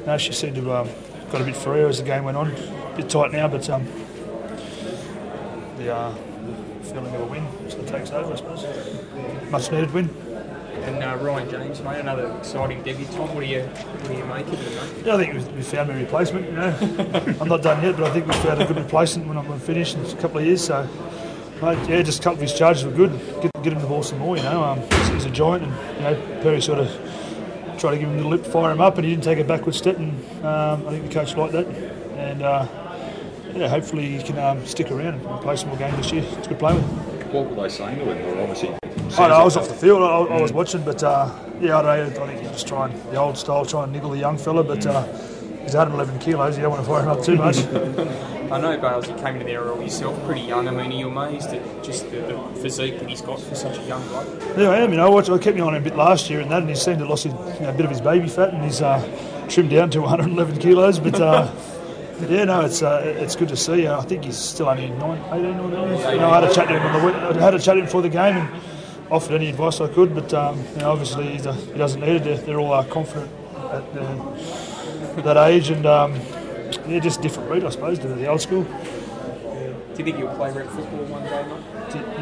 no, she seemed to have got a bit freer as the game went on. A bit tight now, but the feeling of a win sort of takes over, I suppose. Much needed win. And Ryan James, mate, another exciting debutant. What do you make of it, mate? Yeah, I think we found a replacement. You know, I'm not done yet, but I think we found a good replacement when I'm finished in a couple of years. So, mate, yeah, just a couple of his charges were good. Get him the ball some more. You know, he's a giant, and you know, Perry sort of tried to give him a little lip, fire him up, and he didn't take a backward step. And I think the coach liked that. And yeah, hopefully he can stick around and play some more games this year. It's good playing with him. What were they saying to him? They were obviously. I was off the field. I was watching, but yeah, I think he's just trying the old style, trying to niggle the young fella. But he's 111 kilos. You don't want to fire him up too much. I know, Bales, you came into the NRL yourself pretty young. I mean, are you amazed at just the physique that he's got for such a young guy? Yeah, I am. You know, I kept me on him a bit last year, and he seemed to have lost a bit of his baby fat, and he's trimmed down to 111 kilos. But yeah, no, it's good to see. I think he's still only 18 or 19. You know, I had a chat to him before the game and offered any advice I could, but you know, obviously he doesn't need it. They're all confident at that age, and yeah, just a different breed, I suppose, to the old school. Do you think you'll play rep football one day, mate?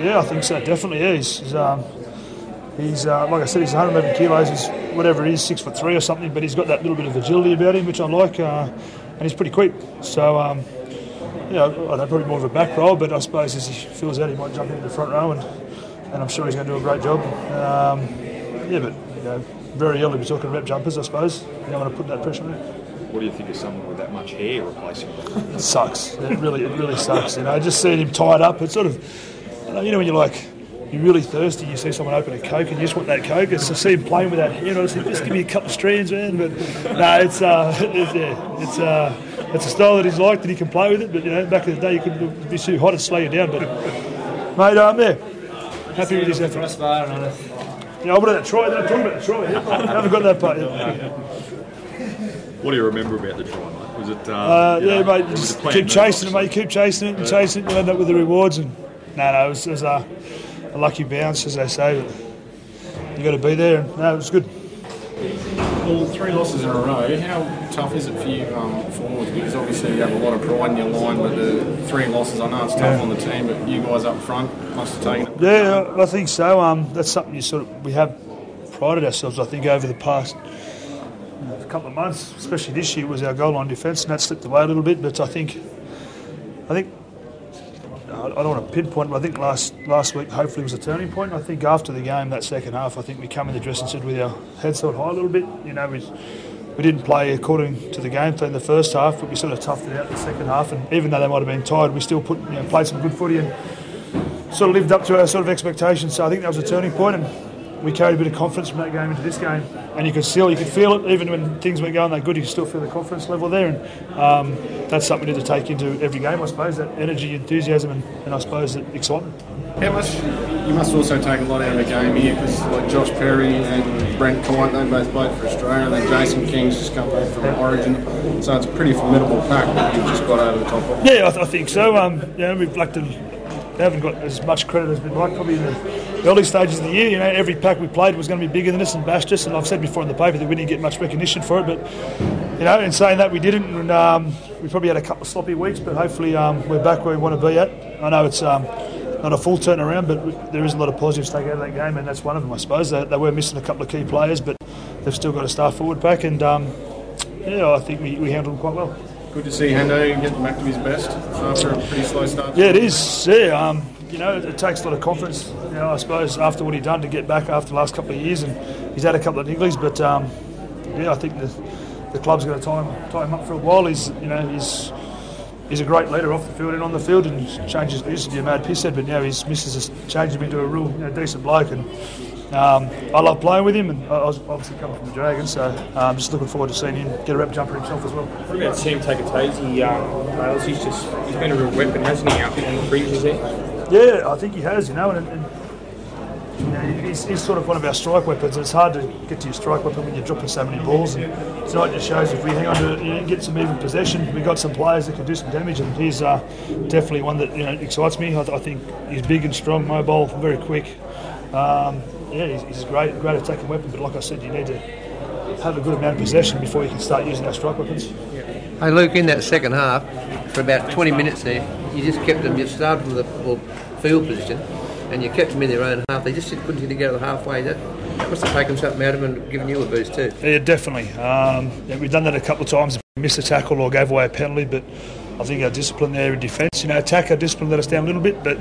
Yeah, I think so, definitely. Yeah, he's like I said, he's 111 kilos. He's whatever it is, 6'3" or something, but he's got that little bit of agility about him, which I like, and he's pretty quick. So yeah, I don't know, probably more of a back row, but I suppose as he feels out, he might jump into the front row, and I'm sure he's going to do a great job. Yeah, but you know, very early we're talking rep jumpers, I suppose. You don't want to put that pressure on him. What do you think of someone with that much hair replacing him? It sucks. It really sucks. You know, just seeing him tied up. It's sort of, you know, when you're really thirsty, you see someone open a Coke and you just want that Coke. It's to see him playing with that hair. You know, just give me a couple of strands, man. But no, it's a style that he's liked and he can play with it. But you know, back in the day, you could be too hot and slow you down. But mate, yeah, happy with his effort. Yeah, I wanted that try. They're talking about the try. I haven't got that part yet. What do you remember about the try, mate? Was it? Yeah, mate. You just keep chasing it, mate. You keep chasing it and chasing it. You end up with the rewards. And no, it was a lucky bounce, as they say. But you got to be there. And no, it was good. Well, 3 losses in a row. How tough is it for you forwards? Because obviously you have a lot of pride in your line, but the 3 losses, I know it's tough on the team, but you guys up front must have taken it. Yeah, I think so. That's something we have prided ourselves, I think, over the past couple of months, especially this year, was our goal line defence, and that slipped away a little bit. But I think I don't want to pinpoint, but I think last week hopefully was a turning point. I think after the game, that second half, I think we come in the dressing shed with our heads held high a little bit. You know, we didn't play according to the game plan in the first half, but we sort of toughed it out in the second half. And even though they might have been tired, we still played some good footy and sort of lived up to our sort of expectations. So I think that was a turning point, and we carried a bit of confidence from that game into this game, and you could feel it, even when things weren't going that good. You could still feel the confidence level there, and that's something we need to take into every game, I suppose. That energy, enthusiasm, and I suppose that excitement. How much you must also take a lot out of the game here, because like Josh Perry and Brent Kite, they both played for Australia, and then Jason King's just come back from Origin, so it's a pretty formidable pack that you've just got over the top of. Yeah, I think so. We've they haven't got as much credit as we'd like probably in the early stages of the year. You know, every pack we played was going to be bigger than us and bashed us, and I've said before in the paper that we didn't get much recognition for it, but you know, in saying that, we didn't, and we probably had a couple of sloppy weeks, but hopefully we're back where we want to be at. I know it's not a full turnaround, but there is a lot of positives to take out of that game, and that's one of them, I suppose. They were missing a couple of key players, but they've still got a star forward pack, and yeah, I think we handled them quite well. Good to see Hendo getting back to his best after a pretty slow start. Yeah, it is. Yeah, you know, it takes a lot of confidence. You know, I suppose after what he'd done to get back after the last couple of years, and he's had a couple of nigglies, but yeah, I think the club's going to tie him up for a while. He's a great leader off the field and on the field, and changes. He used to be a mad pisshead, but now his missus has changed him into a real decent bloke, and I love playing with him, and I was obviously coming from the Dragons, so I'm just looking forward to seeing him get a rep jumper himself as well. What about Sam Takatazi? Bales, he's been a real weapon, hasn't he, out on the fringes there? Yeah, I think he has, you know, and you know, he's sort of one of our strike weapons. It's hard to get to your strike weapon when you're dropping so many balls, and tonight just shows if we hang on to it, you know, get some even possession, we've got some players that can do some damage, and he's definitely one that, you know, excites me. I think he's big and strong, mobile, very quick. Yeah, he's a great attacking weapon, but like I said, you need to have a good amount of possession before you can start using our strike weapons. Hey Luke, in that second half, for about 20 minutes there, you just kept them, you started with a field position and you kept them in their own half. They just couldn't get out of the halfway. That must have taken something out of them and given you a boost too. Yeah, definitely. We've done that a couple of times. We missed a tackle or gave away a penalty, but I think our discipline there in defence, attack, our discipline let us down a little bit, but